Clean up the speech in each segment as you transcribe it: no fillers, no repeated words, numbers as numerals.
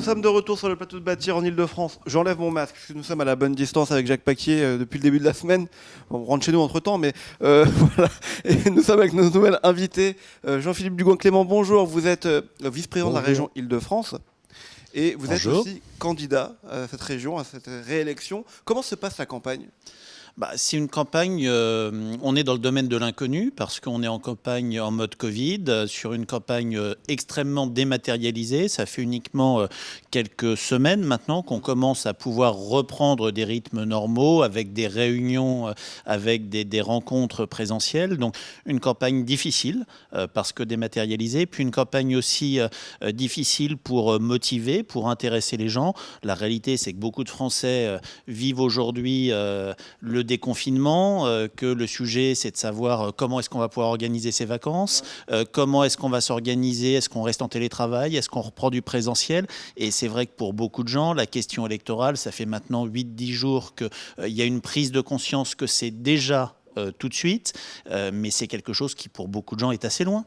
sommes de retour sur le plateau de Bâtir en Ile-de-France. J'enlève mon masque parce que nous sommes à la bonne distance avec Jacques Paquier depuis le début de la semaine. On rentre chez nous entre-temps, mais voilà. Et nous sommes avec nos nouvelles invités. Jean-Philippe Dugouin-Clément, bonjour. Vous êtes vice-président de la région Ile-de-France et vous êtes aussi candidat à cette région, à cette réélection. Comment se passe la campagne ? C'est une campagne, on est dans le domaine de l'inconnu parce qu'on est en campagne en mode Covid, sur une campagne extrêmement dématérialisée. Ça fait uniquement quelques semaines maintenant qu'on commence à pouvoir reprendre des rythmes normaux avec des réunions, avec des rencontres présentielles. Donc une campagne difficile parce que dématérialisée, puis une campagne aussi difficile pour motiver, pour intéresser les gens. La réalité, c'est que beaucoup de Français vivent aujourd'hui le déconfinement, que le sujet c'est de savoir comment est-ce qu'on va pouvoir organiser ses vacances, comment est-ce qu'on va s'organiser, est-ce qu'on reste en télétravail, est-ce qu'on reprend du présentiel. Et c'est vrai que pour beaucoup de gens, la question électorale, ça fait maintenant 8-10 jours qu'il y a une prise de conscience que c'est déjà tout de suite, mais c'est quelque chose qui pour beaucoup de gens est assez loin.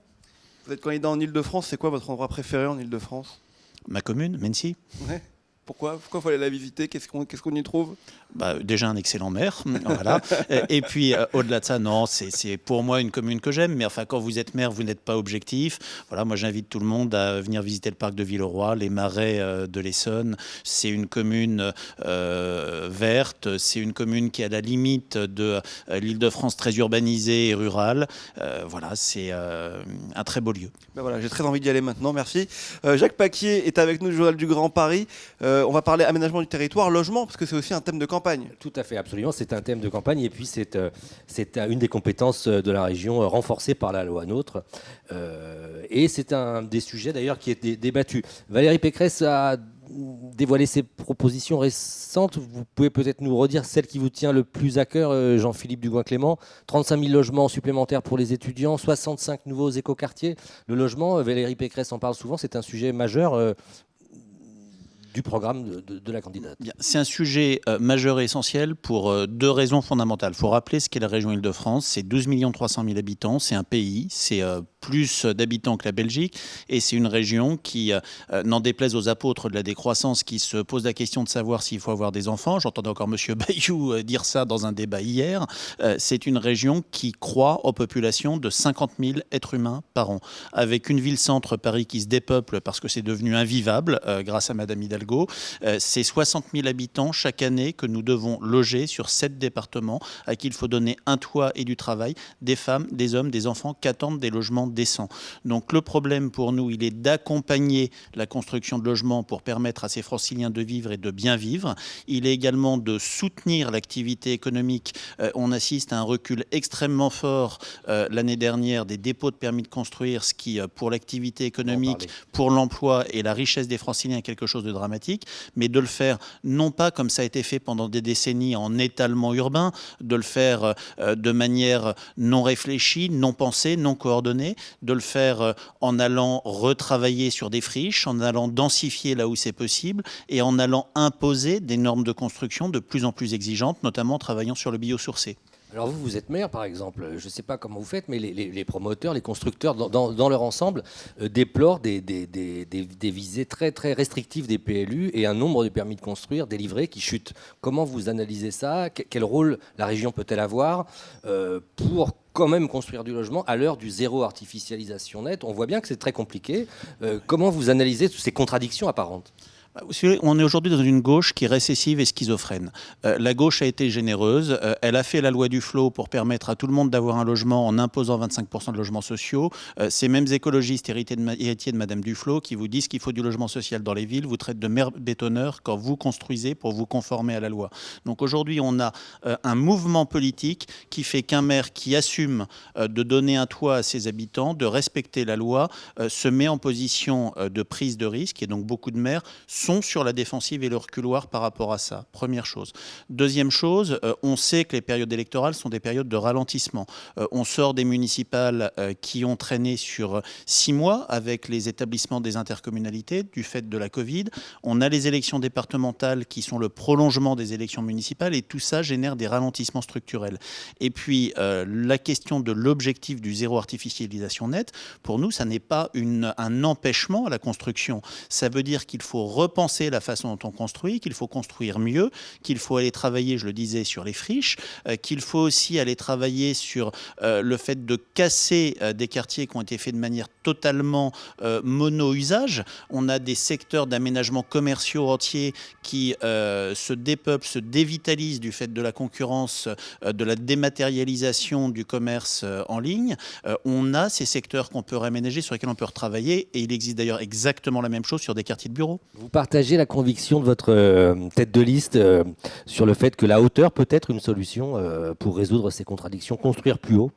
Vous êtes candidat en Ile-de-France, c'est quoi votre endroit préféré en Ile-de-France ? Ma commune, Mennecy. Ouais. Pourquoi il faut aller la visiter ? Qu'est-ce qu'on y trouve ? Déjà un excellent maire, voilà. Et puis au-delà de ça, non, c'est pour moi une commune que j'aime, mais enfin quand vous êtes maire, vous n'êtes pas objectif. Voilà, moi j'invite tout le monde à venir visiter le parc de Villeroy, les marais de l'Essonne. C'est une commune verte, c'est une commune qui est à la limite de l'Île-de-France très urbanisée et rurale. Voilà, c'est un très beau lieu. Voilà, j'ai très envie d'y aller maintenant, merci. Jacques Paquier est avec nous du Journal du Grand Paris. On va parler aménagement du territoire, logement, parce que c'est aussi un thème de campagne. Tout à fait, absolument. C'est un thème de campagne et puis c'est une des compétences de la région renforcée par la loi NOTRe. Et c'est un des sujets d'ailleurs qui est débattu. Valérie Pécresse a dévoilé ses propositions récentes. Vous pouvez peut-être nous redire celle qui vous tient le plus à cœur, Jean-Philippe Dugouin-Clément. 35 000 logements supplémentaires pour les étudiants, 65 nouveaux écoquartiers. Le logement, Valérie Pécresse en parle souvent, c'est un sujet majeur du programme de la candidate. C'est un sujet majeur et essentiel pour deux raisons fondamentales. Il faut rappeler ce qu'est la région Île-de-France. C'est 12 300 000 habitants, c'est un pays, c'est plus d'habitants que la Belgique, et c'est une région qui, n'en déplaise aux apôtres de la décroissance, qui se pose la question de savoir s'il faut avoir des enfants. J'entendais encore M. Bayou dire ça dans un débat hier. C'est une région qui croît aux populations de 50 000 êtres humains par an, avec une ville-centre, Paris, qui se dépeuple parce que c'est devenu invivable grâce à Madame Hidalgo. C'est 60 000 habitants chaque année que nous devons loger sur 7 départements, à qui il faut donner un toit et du travail, des femmes, des hommes, des enfants qui attendent des logements décents. Donc le problème pour nous, il est d'accompagner la construction de logements pour permettre à ces franciliens de vivre et de bien vivre. Il est également de soutenir l'activité économique. On assiste à un recul extrêmement fort l'année dernière des dépôts de permis de construire, ce qui, pour l'activité économique, pour l'emploi et la richesse des franciliens est quelque chose de dramatique, mais de le faire non pas comme ça a été fait pendant des décennies en étalement urbain, de le faire de manière non réfléchie, non pensée, non coordonnée, de le faire en allant retravailler sur des friches, en allant densifier là où c'est possible et en allant imposer des normes de construction de plus en plus exigeantes, notamment en travaillant sur le biosourcé. Alors vous êtes maire par exemple, je ne sais pas comment vous faites, mais les promoteurs, les constructeurs dans leur ensemble déplorent des visées très très restrictives des PLU et un nombre de permis de construire délivrés qui chute. Comment vous analysez ça ? Quel rôle la région peut-elle avoir pour quand même construire du logement à l'heure du zéro artificialisation nette ? On voit bien que c'est très compliqué. Comment vous analysez toutes ces contradictions apparentes ? On est aujourd'hui dans une gauche qui est récessive et schizophrène. La gauche a été généreuse. Elle a fait la loi du flot pour permettre à tout le monde d'avoir un logement en imposant 25% de logements sociaux. Ces mêmes écologistes héritiers de Madame Duflot qui vous disent qu'il faut du logement social dans les villes vous traitent de maire bétonneur quand vous construisez pour vous conformer à la loi. Donc aujourd'hui, on a un mouvement politique qui fait qu'un maire qui assume de donner un toit à ses habitants, de respecter la loi, se met en position de prise de risque. Et donc beaucoup de maires sont sur la défensive et le reculoir par rapport à ça. Première chose. Deuxième chose, on sait que les périodes électorales sont des périodes de ralentissement. On sort des municipales qui ont traîné sur 6 mois avec les établissements des intercommunalités du fait de la Covid. On a les élections départementales qui sont le prolongement des élections municipales et tout ça génère des ralentissements structurels. Et puis, la question de l'objectif du zéro artificialisation nette, pour nous, ça n'est pas un empêchement à la construction. Ça veut dire qu'il faut repenser repenser la façon dont on construit, qu'il faut construire mieux, qu'il faut aller travailler, je le disais, sur les friches, qu'il faut aussi aller travailler sur le fait de casser des quartiers qui ont été faits de manière totalement mono-usage. On a des secteurs d'aménagement commerciaux entiers qui se dépeuplent, se dévitalisent du fait de la concurrence, de la dématérialisation du commerce en ligne. On a ces secteurs qu'on peut réaménager, sur lesquels on peut retravailler, et il existe d'ailleurs exactement la même chose sur des quartiers de bureaux. Vous partagez la conviction de votre tête de liste sur le fait que la hauteur peut être une solution pour résoudre ces contradictions, construire plus haut?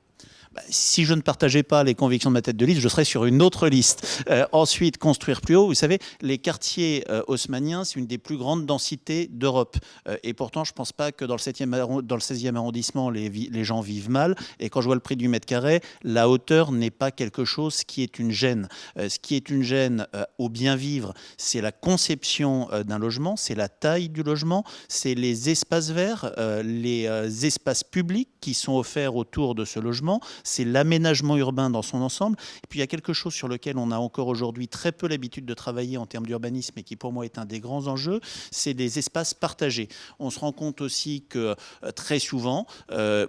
Si je ne partageais pas les convictions de ma tête de liste, je serais sur une autre liste. Ensuite, construire plus haut. Vous savez, les quartiers haussmanniens, c'est une des plus grandes densités d'Europe. Et pourtant, je ne pense pas que dans le 16e arrondissement, les gens vivent mal. Et quand je vois le prix du mètre carré, la hauteur n'est pas quelque chose qui est une gêne. Ce qui est une gêne au bien vivre, c'est la conception d'un logement, c'est la taille du logement, c'est les espaces verts, les espaces publics qui sont offerts autour de ce logement, c'est l'aménagement urbain dans son ensemble. Et puis il y a quelque chose sur lequel on a encore aujourd'hui très peu l'habitude de travailler en termes d'urbanisme et qui pour moi est un des grands enjeux, c'est les espaces partagés. On se rend compte aussi que très souvent,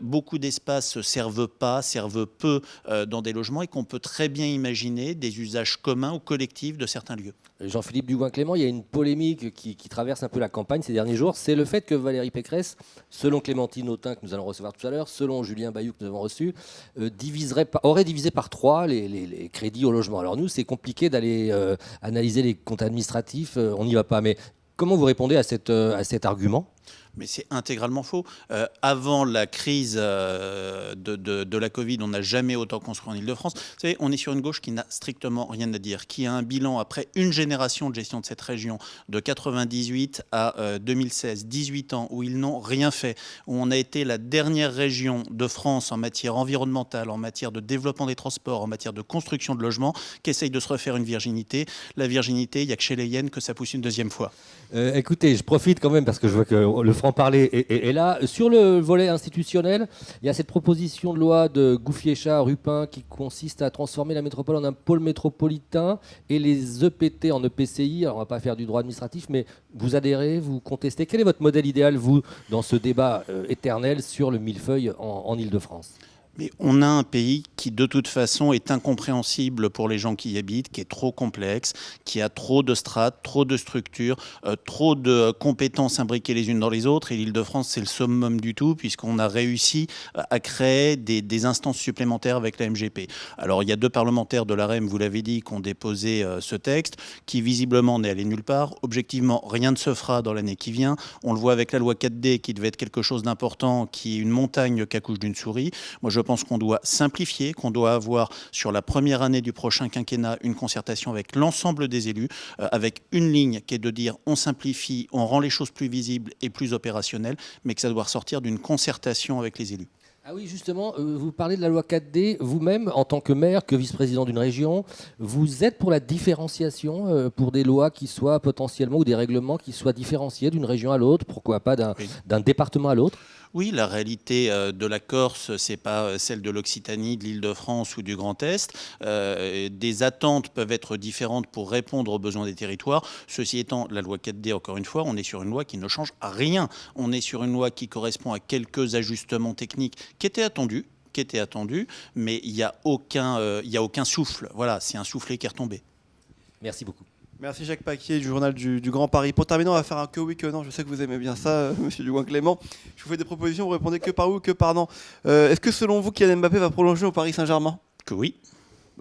beaucoup d'espaces servent peu dans des logements et qu'on peut très bien imaginer des usages communs ou collectifs de certains lieux. Jean-Philippe Dugouin-Clément, il y a une polémique qui traverse un peu la campagne ces derniers jours, c'est le fait que Valérie Pécresse, selon Clémentine Autain, que nous allons recevoir tout à l'heure, selon Julien Bayou, que nous avons reçu, aurait divisé par 3 les crédits au logement. Alors nous, c'est compliqué d'aller analyser les comptes administratifs, on n'y va pas. Mais comment vous répondez à cet argument ? Mais c'est intégralement faux. Avant la crise de la Covid, on n'a jamais autant construit en Ile-de-France. Vous savez, on est sur une gauche qui n'a strictement rien à dire, qui a un bilan après une génération de gestion de cette région, de 98 à 2016, 18 ans, où ils n'ont rien fait, où on a été la dernière région de France en matière environnementale, en matière de développement des transports, en matière de construction de logements, qui essaye de se refaire une virginité. La virginité, il n'y a que chez les hyènes que ça pousse une deuxième fois. Écoutez, je profite quand même parce que je vois que le franc-parler est là. Sur le volet institutionnel, il y a cette proposition de loi de Gouffier-Cha-Rupin qui consiste à transformer la métropole en un pôle métropolitain et les EPT en EPCI. Alors, on ne va pas faire du droit administratif, mais vous adhérez, vous contestez. Quel est votre modèle idéal, vous, dans ce débat éternel sur le millefeuille en Ile-de-France ? Mais on a un pays qui, de toute façon, est incompréhensible pour les gens qui y habitent, qui est trop complexe, qui a trop de strates, trop de structures, trop de compétences imbriquées les unes dans les autres. Et l'Île-de-France, c'est le summum du tout, puisqu'on a réussi à créer des instances supplémentaires avec la MGP. Alors, il y a 2 parlementaires de l'AREM, vous l'avez dit, qui ont déposé ce texte, qui visiblement n'est allé nulle part. Objectivement, rien ne se fera dans l'année qui vient. On le voit avec la loi 4D, qui devait être quelque chose d'important, qui est une montagne qu'accouche d'une souris. Moi, je pense qu'on doit simplifier, qu'on doit avoir sur la première année du prochain quinquennat une concertation avec l'ensemble des élus, avec une ligne qui est de dire on simplifie, on rend les choses plus visibles et plus opérationnelles, mais que ça doit ressortir d'une concertation avec les élus. Ah oui, justement, vous parlez de la loi 4D. Vous-même, en tant que maire, que vice-président d'une région, vous êtes pour la différenciation, pour des lois qui soient potentiellement, ou des règlements qui soient différenciés d'une région à l'autre, pourquoi pas d'un département à l'autre ? Oui, la réalité de la Corse, c'est pas celle de l'Occitanie, de l'Île-de-France ou du Grand Est. Des attentes peuvent être différentes pour répondre aux besoins des territoires. Ceci étant, la loi 4D, encore une fois, on est sur une loi qui ne change rien. On est sur une loi qui correspond à quelques ajustements techniques qui étaient attendus, mais il n'y a aucun souffle. Voilà, c'est un soufflet qui est retombé. Merci beaucoup. Merci Jacques Paquier du journal du Grand Paris. Pour terminer, on va faire un que oui, que non. Je sais que vous aimez bien ça, monsieur Dugouin-Clément. Je vous fais des propositions, vous répondez que par oui ou que par non. Est-ce que selon vous, Kylian Mbappé va prolonger au Paris Saint-Germain ? Que oui.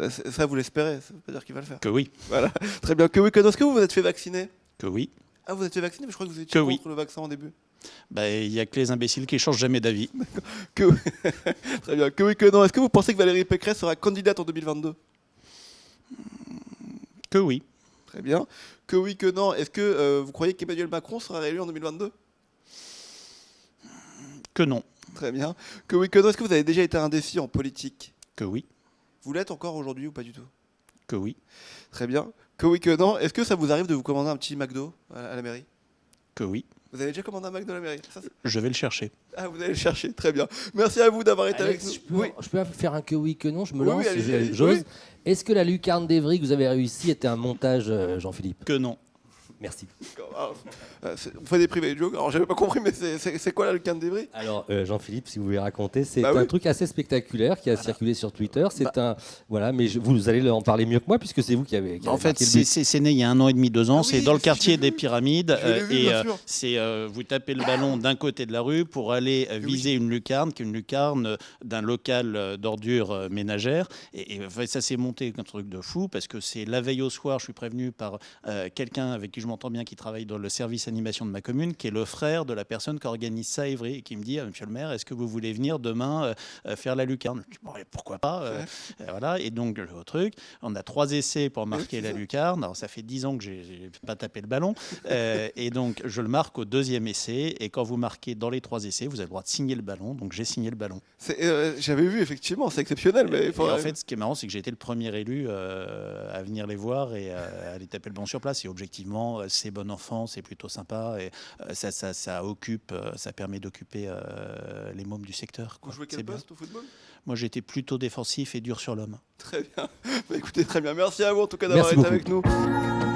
Ça, vous l'espérez, ça veut pas dire qu'il va le faire. Que oui. Voilà, très bien. Que oui, que non. Est-ce que vous êtes fait vacciner ? Que oui. Ah, vous êtes fait vacciner, mais je crois que vous étiez contre le vaccin au début. Il n'y a que les imbéciles qui changent jamais d'avis. Que... Très bien. Que oui, que non. Est-ce que vous pensez que Valérie Pécresse sera candidate en 2022 ? Que oui. Très bien. Que oui, que non. Est-ce que vous croyez qu'Emmanuel Macron sera réélu en 2022 ? Que non. Très bien. Que oui, que non. Est-ce que vous avez déjà été un défi en politique ? Que oui. Vous l'êtes encore aujourd'hui ou pas du tout ? Que oui. Très bien. Que oui, que non. Est-ce que ça vous arrive de vous commander un petit McDo à la mairie ? Que oui. Vous avez déjà commandé un McDo à la mairie ? Je vais le chercher. Ah, vous allez le chercher. Très bien. Merci à vous d'avoir été Alex, avec nous. je peux faire un que oui, que non. Je me lance. Allez-y. J'ose. Est-ce que la lucarne d'Evry que vous avez réussi était un montage, Jean-Philippe ? Que non. Merci. On fait des privés jokes. Alors, j'avais pas compris, mais c'est quoi la lucarne d'Evry? Alors, Jean-Philippe, si vous voulez raconter, c'est Bah un oui. truc assez spectaculaire qui a circulé sur Twitter. Voilà, mais vous allez en parler mieux que moi puisque c'est vous qui avez. En fait, marqué le but. c'est né il y a 1 an et demi, 2 ans. Ah c'est oui, dans le j'ai quartier vu. des Pyramides. Je l'ai vu, bien sûr. Vous tapez le ballon d'un côté de la rue pour aller viser une lucarne, qui est une lucarne d'un local d'ordures ménagères. Et enfin, ça s'est monté un truc de fou parce que c'est la veille au soir. Je suis prévenu par quelqu'un avec qui je m'entends bien, qui travaille dans le service animation de ma commune, qui est le frère de la personne qui organise ça à Évry, et qui me dit: Monsieur le maire, est-ce que vous voulez venir demain faire la lucarne? Je dis, bon, pourquoi pas voilà. Et donc le truc, on a 3 essais pour marquer la lucarne. Alors ça fait 10 ans que j'ai pas tapé le ballon, et donc je le marque au 2e essai. Et quand vous marquez dans les 3 essais, vous avez le droit de signer le ballon. Donc j'ai signé le ballon. J'avais vu, effectivement, c'est exceptionnel. Mais Et en fait, ce qui est marrant, c'est que j'ai été le premier élu à venir les voir et à aller taper le ballon sur place. Et objectivement, c'est bon enfant, c'est plutôt sympa, et ça occupe, ça permet d'occuper les mômes du secteur, quoi. Vous jouez C'est quel bien. poste au football? Moi, j'étais plutôt défensif et dur sur l'homme. Très bien. Bah, écoutez, très bien. Merci à vous en tout cas d'avoir Merci été beaucoup. avec nous.